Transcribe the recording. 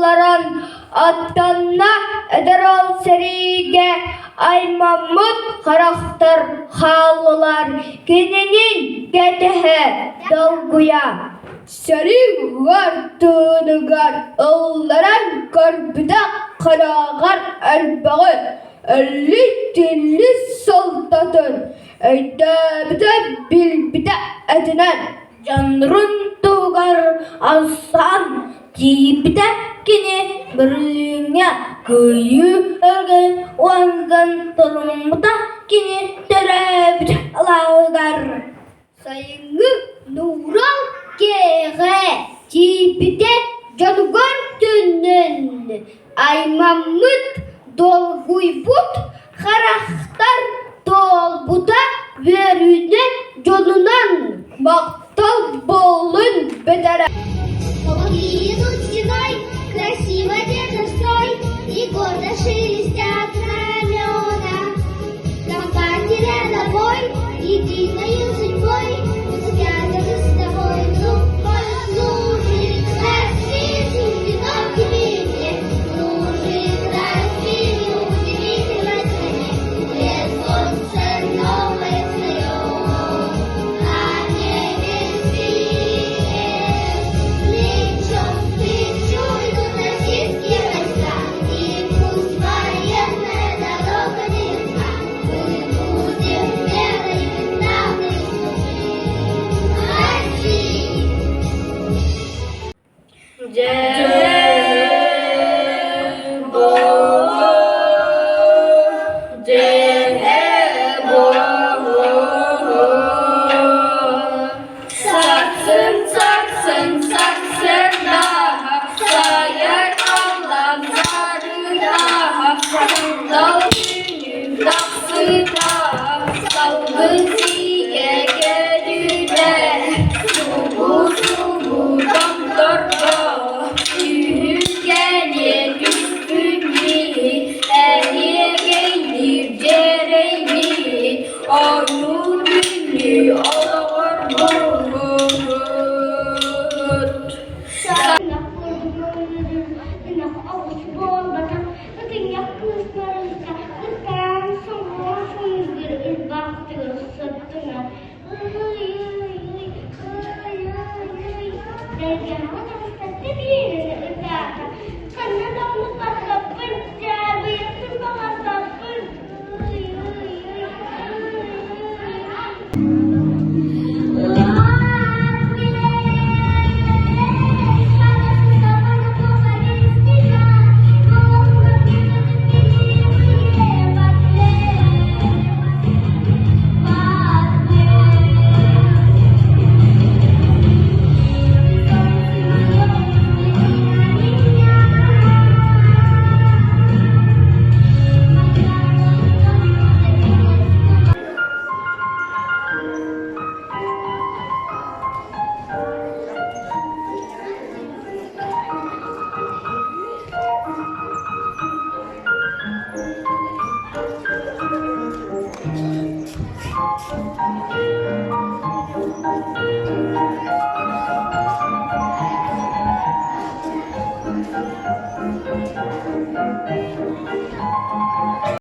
Allaran attanna eder ol serige ay Mahmud karakter halılar keninin getehe dolguya serin var tığınıgar ollaran karpıda karagar elbağı elli dilli soldatın eydabide bilbide edinen canrın tuğar alsan cibide kini berlinya köyü örgen wangan turumda kini terebide lagar sayıngı nural kere cibide cangar tünnen ay Mahmud dolguybut karakter dolbuda verüne canınan maktal bolun bedere. Полки идут стеной, красиво держат строй, и гордо шелестят знамена. Компартия рядовой, единою судьбой, связаны с тобой, зубой служит России, суждено тебе, служит России, удивительной стране, где солнце новое встает, а небе свет. Плечо идут российские войска, и пусть военная дорога нелегка, мы будем верой и правдой служить России. Karena